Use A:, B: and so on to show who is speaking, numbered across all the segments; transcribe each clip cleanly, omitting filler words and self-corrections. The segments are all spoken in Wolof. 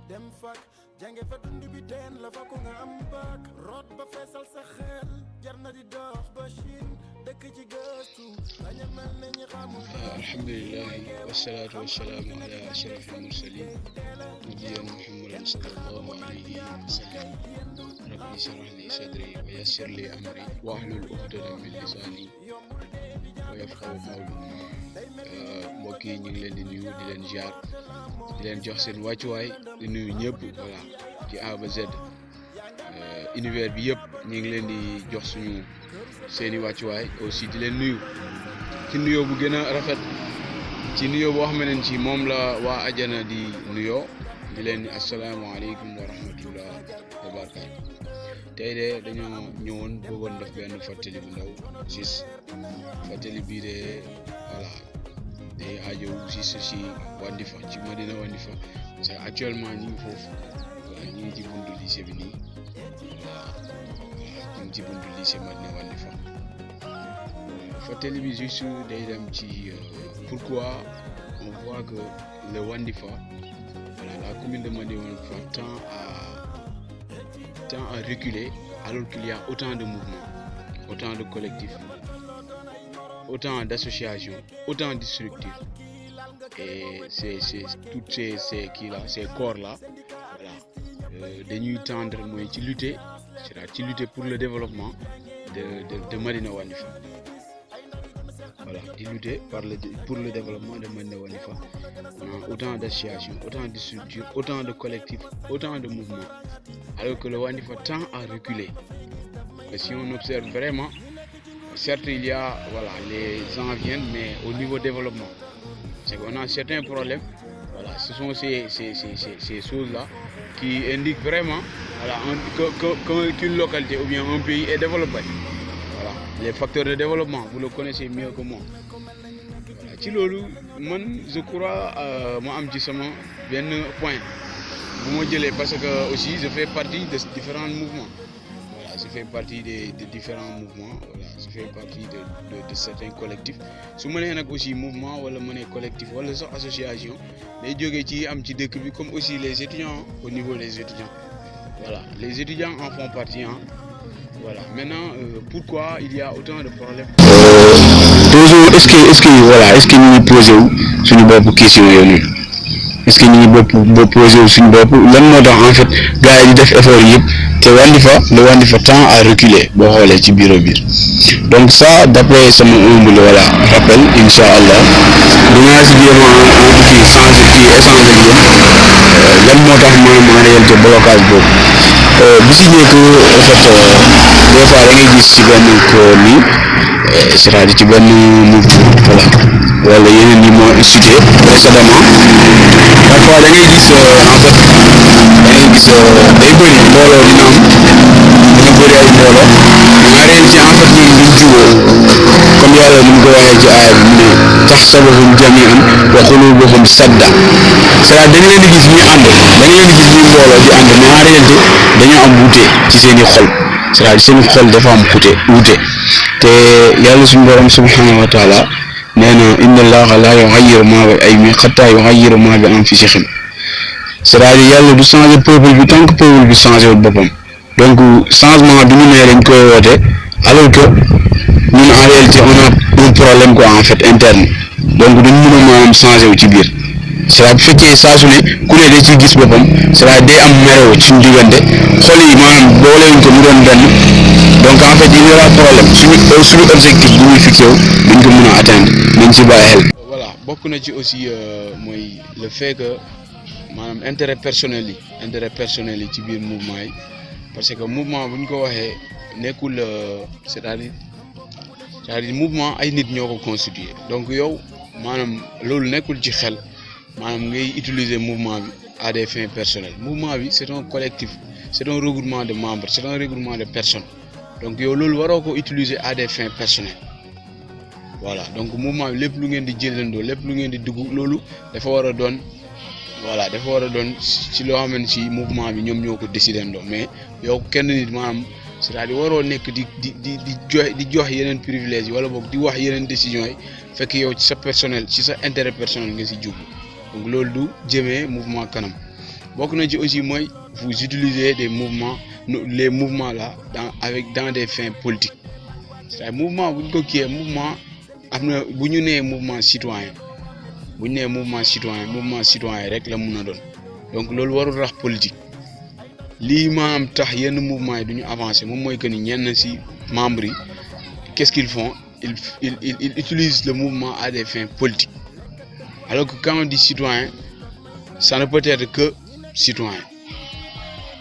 A: dem fak jange fa dund bi teen la fa ko nga am baak root ba feesal sa xel jar na di dox ba Chine dëkk ci gëstu baña mel ne ñi xamul
B: alhamdulillahi wassalatu wassalamu ala ashrafil mursalin nabiyina muhammadin sallallahu alayhi wa sallam rabbi shrah li sadri wa yassir li amri wahlul uqdatan min lisani wa yafqahu qawli mbokk yi ñu ngi leen di nuyu di leen ziar di leen jox seen wàccuwaay di nuyu ñëpp voilà ci A ba Z univers bi yëpp ñu ngi leen di jox suñu seeni wàccuwaay aussi di leen nuyu ci nuyoo bu gën a rafet ci nuyoo boo xam ne ci moom la waa ajana di nuyoo di leen ni asalaamaaleykum wa rahmatullah wa barakaatu tey de dañoo ñëwoon bëggoon def benn fàttali bu ndaw gis fàttali bii de voilà day aajo aussi ci Wandifa ci Madina Wandifa parce que actuellement ñu ngi foofu voilà ñu ngi ci buntu lycée bi nii voilà ñu ngi ci buntu lycée Madina Wandifa fàttali bi juste day dem ci pourquoi on voit que le Wandifa voilà la commune de Madina Wandifa tend à reculer alors qu'il y a autant de mouvements, autant de collectifs, autant d'associations, autant de structures. Et c'est toutes ces corps-là, voilà, dañuy tendre mooy ci lutter, c'est-à-dire ci lutter pour le développement de Madina Wandifa. Voilà, di lutter pour le développement de Madina Wandifa. On a autant d'associations, autant de structures, autant de collectifs, autant de mouvements, alors que le Wandifa tend à reculer. Et si on observe vraiment, certes il y a voilà les gens viennent, mais au niveau développement, c'est qu'on a certains problèmes. Voilà, ce sont ces choses-là qui indiquent vraiment voilà qu'une localité ou bien un pays est développé. Voilà, les facteurs de développement, vous le connaissez mieux que moi. Voilà, ci loolu man je crois ma am ci sama benn point bu ma jëlee parce que aussi je fais partie de différents mouvements. Voilà, je fais partie des différents mouvements. Voilà, je fais partie de certains collectifs. su ma nee nag aussi mouvement wala ma nee collectif wala sax association day jógee ci am ci dëkk bi comme aussi les étudiants au niveau des étudiants. Voilà, les étudiants en font partie hein. Voilà, maintenant pourquoi il y a autant de problèmes.
C: Toujours est-ce que voilà est-ce que ñu ngi posé wu suñu bopp question yooyu est-ce que ñu ngi posé wu suñu bopp lan moo tax en fait gars yi di def effort yëpp te le Wandifa tend à reculer boo xoolee ci biir donc ça d'après sama humble voilà rappel inch'Allah dinaa si jéem a échanger ak yéen lan moo tax maanaam en réalité blocage boobu bi si njëkk en fait des fois da ngay gis ci benn nii c'est-à-dire ci benn mouvement voilà wala yeneen yi moo incité précédemment parfois da ngay gis en fait day bëri mbooloo dina bëri ay mbooloo mais en réalité en fait ñoom duñ jubóo comme yàlla ni mu ko waxee ci aaya bi mu ne tahsabuhum jami'an wa qulubuhum sadda c'est-à-dire dañ leen di gis ñuy ànd da nga leen di gis ñuy mbooloo di ànd mais en réalité dañoo am wuute ci seen i xol c'est-à-dire seen i xol dafa am wuute te yàlla suñu borom subhanahu wa taala nee na inna allaha la yughayyiru ma bi aymin hatta yughayyiru ma bi anfusihim c'est-à-dire yàlla du changer peuple bi tant que peuple bi changé wul boppam donc changement bi ñu nee dañ koy woote alors que ñun en réalité on a un problème quoi en fait interne donc dañ mën a maanaam changé wu ci biir c'est-à-dire bu fekkee saa su ne ku ne da ciy gis boppam c'est-à-dire day am merew suñu diggante xol yi maanaam boolewuñ ko mu doon benn donc en fait il y aura problème suñu objectif bu ñuy fixé wu duñ ko mën a atteindre nañ ci bàyyi xel.
B: Voilà, bokk na ci aussi mooy le fait que maanaam intérêt personnel yi ci biir mouvement yi parce que mouvement bu ñu ko waxee nekkul c'est-à-dire mouvement ay nit ñoo ko constitué donc yow maanaam loolu nekkul ci xel maanaam ngay utiliser mouvement bi à des fins personnelles. Mouvement bi c'est un collectif, c'est un regroupement de membres, c'est un regroupement de personnes, donc yow loolu waroo ko utiliser à des fins personnelles. Voilà, donc mouvement bi lépp lu ngeen di jëlandoo lépp lu ngeen di dugg loolu dafa war a doon voilà dafa war a doon ci loo xamante ci mouvement bi ñoom ñoo ko décider ndoo mais yow kenn nit maanaam c'est-à-dire waroo nekk di jox yeneen privilèges yi wala boog di wax yeneen décisions yi fekk yow ci sa personnel ci sa intérêt personnel nga ci jublu donc loolu du jëmee mouvement kanam. bokk na ci aussi mooy vous utilisez des mouvements les mouvements là dans des fins politiques c'est-à-dire mouvement bu ñu ko kiiyee mouvement am na bu ñu nee mouvement citoyen bu ñu nee mouvement citoyen rek la mun a doon donc loolu warul rax politique lii maanaam tax yenn mouvement yi du ñu avancer moom mooy que ni ñenn ci membres yi qu'est-ce qu'ils font ils utilisent le mouvement à des fins politiques alors que quand on dit citoyen ça ne peut être que citoyen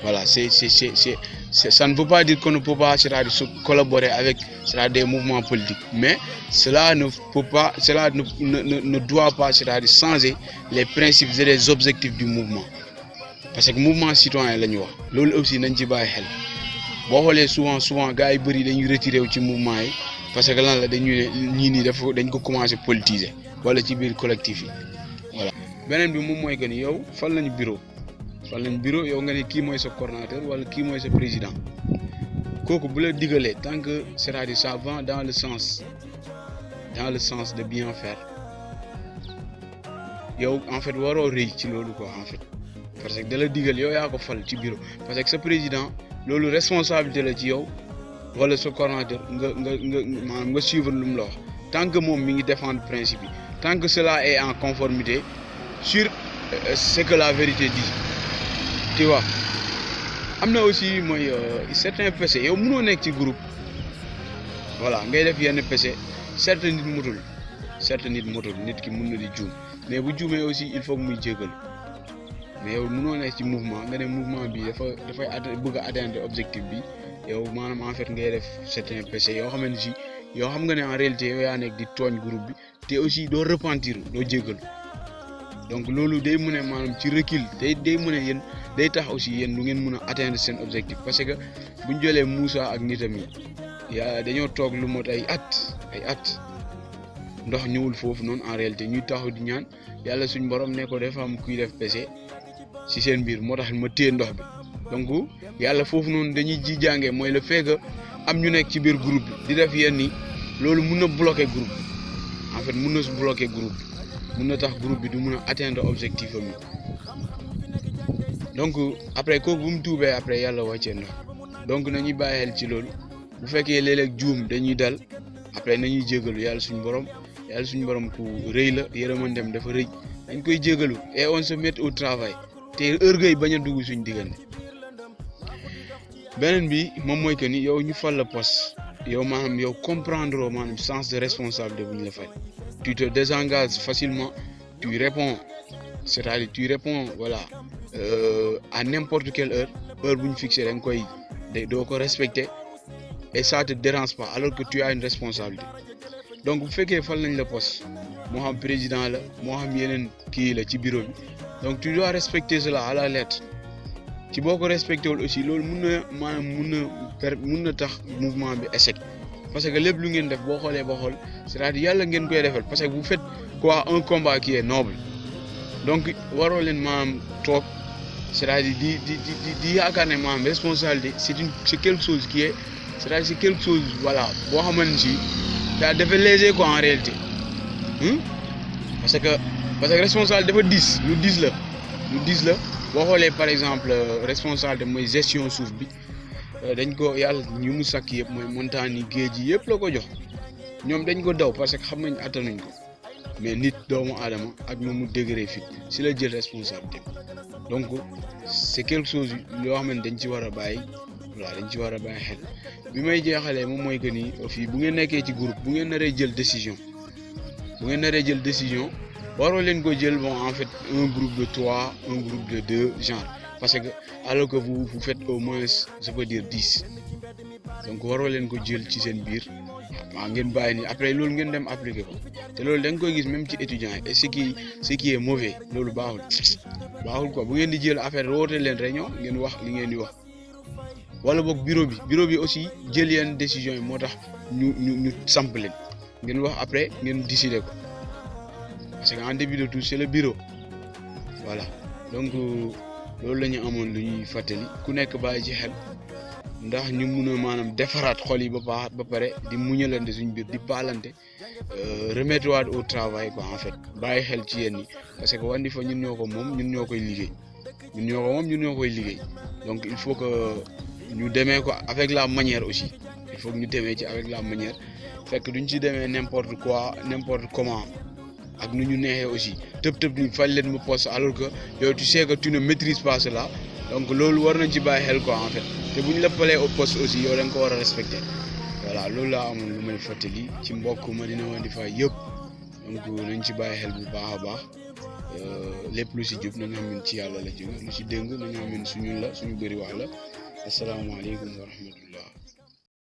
B: voilà ça ne veut pas dire qu'on ne peut pas collaborer avec des mouvements politiques mais cela ne doit pas changer les principes et les objectifs du mouvement parce que mouvement citoyen la ñu wax loolu aussi nañ ci bàyyi xel boo xoolee souvent gars yi bëri dañuy retiré wu ci mouvement yi parce que lan la dañu ne ñii nii dañ ko commencé politiser wala ci biir collectif yi voilà. beneen bi moom mooy que ni yow fal nañu bureau yow nga ne kii mooy sa coordonnateur wala kii mooy sa président kooku bu la digalee tant que c'est-à-dire ça va dans le sens de bien faire yow en fait waroo rëy ci loolu quoi en fait parce que da la digal yow yaa ko fal ci bureau parce que sa président loolu responsabilité la ci yow wala sa coordonnateur nga suivre lu mu la wax tant que moom mi ngi défendre principe yi tant que cela est en conformité sur ce que la vérité dit tu vois am na aussi mooy certains PC yow mënoo nekk ci groupe voilà ngay def yenn PC certes nit motul nit ki mën na di juum mais bu juumee aussi il faut que muy jégalu mais yow mënoo nekk ci mouvement nga ne mouvement bi dafay bëgg a atteindre objectif bi yow maanaam en fait ngay def certains PC yoo xam nga ne en réalité yow yaa nekk di tooñ groupe bi te aussi doo repentir doo jégalu donc loolu day mën a maanaam ci recul day mën a yéen day tax aussi yéen du ngeen mën a atteindre seen objectif parce que bu ñu jëlee Moussa ak nitam yi dañoo toog lu mot ay at ndox ñëwul foofu noonu en réalité ñuy taxaw di ñaan yàlla suñ borom ne ko dafa am kuy def PC ci seen biir moo tax ma téye ndox bi donc yàlla foofu noonu dañuy ji jàngee mooy le fait que am ñu nekk ci biir groupe bi di def yenn ni loolu mun na bloquer groupe bi en fait mun na bloquer groupe bi mun na tax groupe bi du mun a atteindre objectif am donc après kooku bu mu tuubee après yàlla wàccee ndox donc nañuy bàyyi xel ci loolu bu fekkee léeg-léeg juum dañuy dal après nañuy jégalu yàlla suñu borom ku rëy la yërëmandem dafa rëy dañ koy jégalu et on se met au travail te orgueil bañ a dugg suñ diggante beneen bi moom mooy que ni yow ñu fal la poste yow maanaam yow comprendre maanaam sens de responsabilité bu ñu la fay tu te désengages facilement tu réponds voilà à n'importe quelle heure bu ñu fixé da nga koy doo ko respecter et ça te dérange pas alors que tu as une responsabilité donc bu fekkee fal nañ la poste moo xam président la moo xam yeneen kii la ci bureau bi donc tu dois respecter cela à la lettre ci boo ko respecté wul aussi loolu mun na tax mouvement bi échec parce que lépp lu ngeen def boo xoolee ba xool c'est-à-dire yàlla ngeen koy defal parce que vous faites quoi un combat qui est noble donc waroo leen maanaam toog c'est-à-dire di yaakaar ne maanaam responsabilité c'est quelque chose qui est c'est-à-dire c'est quelque chose voilà boo xamante ni si daa dafa léger quoi en réalité parce que responsable dafa diis lu diis la boo xoolee par exemple responsable mooy gestion suuf bi dañ ko yàlla ñu mu sàkk yëpp mooy montagne yi géej yi yëpp la ko jox ñoom dañ ko daw parce que xam nañ attanuñ ko mais nit doomu aadama ak nu mu degré fit si la jël responsabilité donc c'est quelque chose yoo xam ne dañ ci war a bàyyi xel bi may jeexalee moom mooy que ni fii bu ngeen nekkee ci groupe bu ngeen naree jël décision waroo leen ko jël bon en fait un groupe de 3 un groupe de 2 genre parce que alors que vous faites au moins je peux dire 10 donc waroo leen ko jël ci seen biir waaw ngeen bàyyi ni après loolu ngeen dem appliquer ko te loolu da nga koy gis même ci étudiants yi et ce qui est mauvais loolu baaxul quoi bu ngeen di jël affaire woote leen réunion ngeen wax li ngeen di wax wala boog bureau bi aussi jël yenn décision yi moo tax ñu samp leen ngeen wax après ngeen décider ko parce que en début de tout c'est le bureau voilà donc loolu la ñu amoon lu ñuy fàttali ku nekk bàyyi ci xel ndax ñu mun a maanaam defaraat xol yi ba pare di muñalante suñ biir di baalante remettre waat au travail quoi en fait bàyyi xel ci yéen ñi parce que Wandifa ñun ñoo ko moom ñun ñoo koy liggéey ñun ñoo ko moom ñun ñoo koy liggéey donc il faut que ñu demee ko avec la manière aussi il faut que ñu demee ci avec la manière fekk duñ ci demee n'importe quoi n'importe comment ak nu ñu neexee aussi tëb ni fal leen ma poste alors que yow tu sais que tu ne maîtrises pas cela donc loolu war nañ ci bàyyi xel quoi en fait te bu ñu la falee au poste aussi yow da nga ko war a respecter voilà loolu laa amoon lu may fàttali ci mbokk Médina Wandifa yëpp donc nañ ci bàyyi xel bu baax a baax lépp lu si jub nañu xam ne ci yàlla la jóge lu si dëng nañu xam ne suñu bëri wax la asalaamaaleykum wa rahmatullah